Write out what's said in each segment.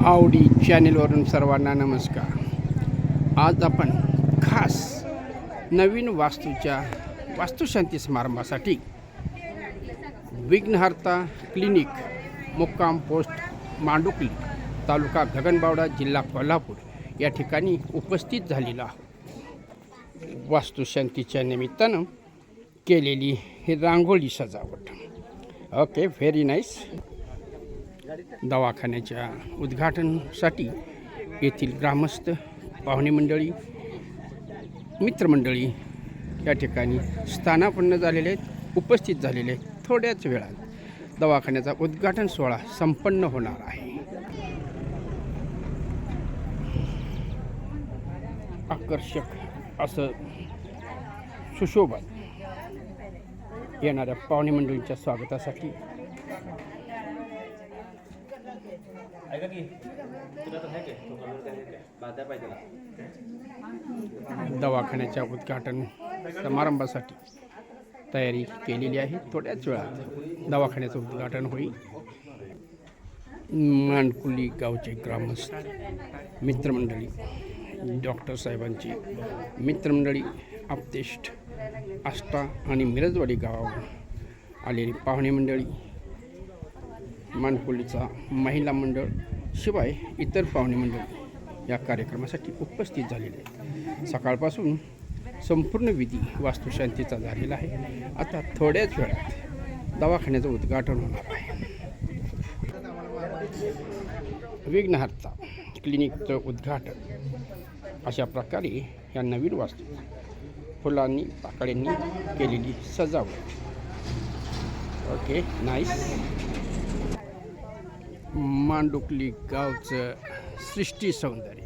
आवडी चॅनेलवरून सर्वांना नमस्कार. आज आपण खास नवीन वास्तुशांती समारंभासाठी विघ्नहर्ता क्लिनिक मुक्काम पोस्ट मांडुकली तालुका गगनबावडा जिल्हा कोल्हापूर या ठिकाणी उपस्थित झालेला वास्तुशांतीच्या निमित्तानं केलेली ही रांगोळी सजावट. Okay, very nice. दवाखान्याच्या उद्घाटनासाठी येथील ग्रामस्थ, पाहुणे मंडळी, मित्रमंडळी या ठिकाणी स्थानापन्न झालेले आहेत, उपस्थित झालेले आहेत. थोड्याच वेळात दवाखान्याचा उद्घाटन सोहळा संपन्न होणार आहे. आकर्षक असं सुशोभन येणाऱ्या पाहुणे मंडळींच्या स्वागतासाठी दवाखान्याच्या उद्घाटन समारंभासाठी तयारी केलेली आहे. थोड्याच वेळात दवाखान्याचं उद्घाटन होईल. मांडकुली गावचे ग्रामस्थ, मित्रमंडळी, डॉक्टर साहेबांची मित्रमंडळी, आपतेष्ट, आष्टा आणि मिरजवाडी गावावरून आलेली पाहुणे मंडळी, मांडकुलीचा महिला मंडळ शिवाय इतर पाहुणे मंडळी या कार्यक्रमासाठी उपस्थित झालेले आहेत. सकाळपासून संपूर्ण विधी वास्तुशांतीचा झालेला आहे. आता थोड्याच वेळात दवाखान्याचं उद्घाटन होणार आहे. विघ्नहर्ता क्लिनिकचं उद्घाटन अशा प्रकारे या नवीन वास्तू फुलांनी, पाकळ्यांनी केलेली सजावट. Okay, nice. मांडुकली गावचं सृष्टी सौंदर्य.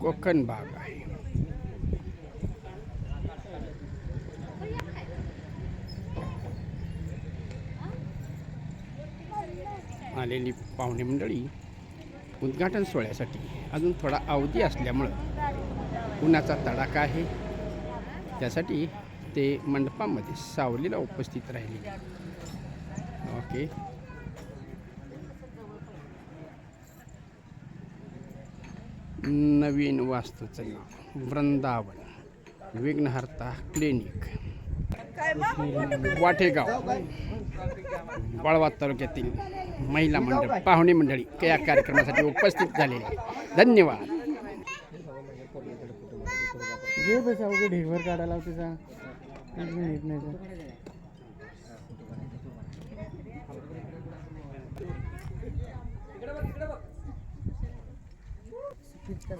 कोकण भाग आहे. आलेली पाहुणे मंडळी उद्घाटन सोहळ्यासाठी अजून थोडा अवधी असल्यामुळं उन्हाचा तडाखा आहे, त्यासाठी ते मंडपामध्ये सावलीला उपस्थित राहिले. ओके, नवीन वास्तूचं नाव वृंदावन विघ्नहर्ता क्लिनिक, वाटेगाव, वाळवा तालुक्यातील महिला मंडळ पाहुणे मंडळी या कार्यक्रमासाठी उपस्थित झालेले. धन्यवाद. ढेवर काढायला तिचा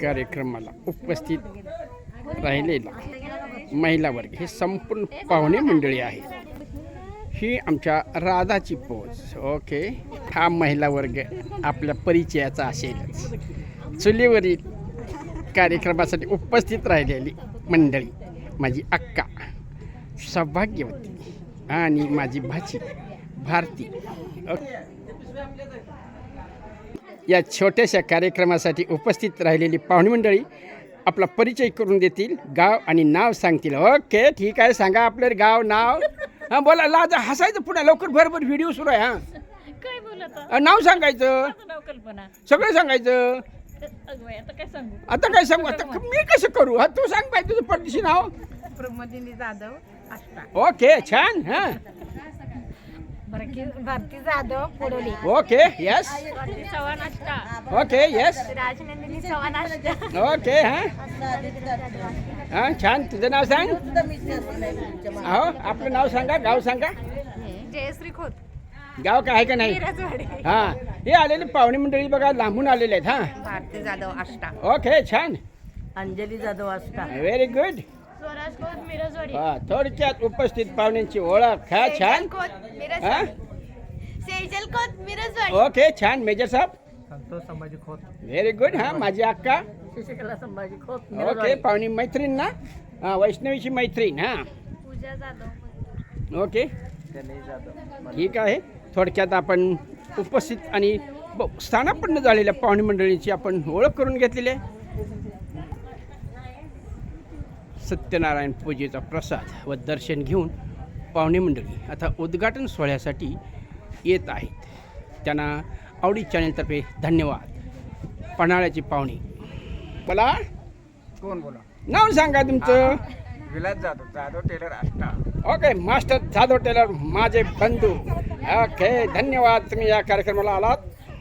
कार्यक्रमाला उपस्थित राहिलेला महिला वर्ग हे संपूर्ण पाहुणे मंडळी आहे. ही आमच्या राधाची पोच. ओके, हा महिला वर्ग आपल्या परिचयाचा असेलच. चुलीवरील कार्यक्रमासाठी उपस्थित राहिलेली मंडळी माझी अक्का सौभाग्यवती आणि माझी भाची भारती या छोट्याशा कार्यक्रमासाठी उपस्थित राहिलेली पाहुणे मंडळी आपला परिचय करून देतील, गाव आणि नाव सांगतील. ओके, ठीक आहे, सांगा आपलं गाव, नाव. हां, बोला. लाज हसायचं पुन्हा, लवकर भरभर व्हिडिओ सुरू आहे. हां, काय बोलत नाव सांगायचं, कल्पना सगळं सांगायचं. आता काय सांगू, आता मी कसं करू? हा, तू सांग पाहिजे तुझं पडदिशी नाव. प्रमोदिनी जाधव आष्टा. ओके, छान. हां, Bharati Jadhav Pudoli. Okay, yes. Bharati Chavan Ashta. Okay, yes. Rajnandini Chavan Ashta. Okay. हां हां, छान. तुझं नाव सांग. हो, आपलं नाव सांगा, गाव सांगा. जयश्री खोत. गाव काय आहे का नाही? मिरजवाडी. हां, हे आलेले पाहुणे मंडळी बघा लांबून आलेले आहेत. हां, भारती जाधव आष्टा. ओके, छान. अंजली जाधव आष्टा. Very good. स्वराज खोत मिरजवाडी. हां, थोडक्यात उपस्थित पाहुण्यांची ओळख. हा, छान. हां, सेजल खोत मिरजवाडी. ओके, छान. मेजर साहेब. संतोष संभाजी खोत. Very good. हां, माझी अक्का. शशिकला संभाजी खोत. ओके, पाहुणी मैत्रीण ना. हां, वैष्णवीची मैत्रीण. हां, पूजा जाधव. ओके, ठीक आहे. थोडक्यात आपण उपस्थित आणि स्थानापन्न झालेल्या पाहुणे मंडळींची आपण ओळख करून घेतलेली आहे. सत्यनारायण पूजेचा प्रसाद व दर्शन घेऊन पाहुणे मंडळी आता उद्घाटन सोहळ्यासाठी येत आहेत. त्यांना आवडी चॅनलतर्फे धन्यवाद. पन्हाळ्याची पाहुणी बोला, कोण बोला? नाव सांगा तुमचं. Vilas Jadhav tailor Ashta. Okay, master Jadhav tailor माझे बंधू. ओके, धन्यवाद तुम्ही या कार्यक्रमाला आलात.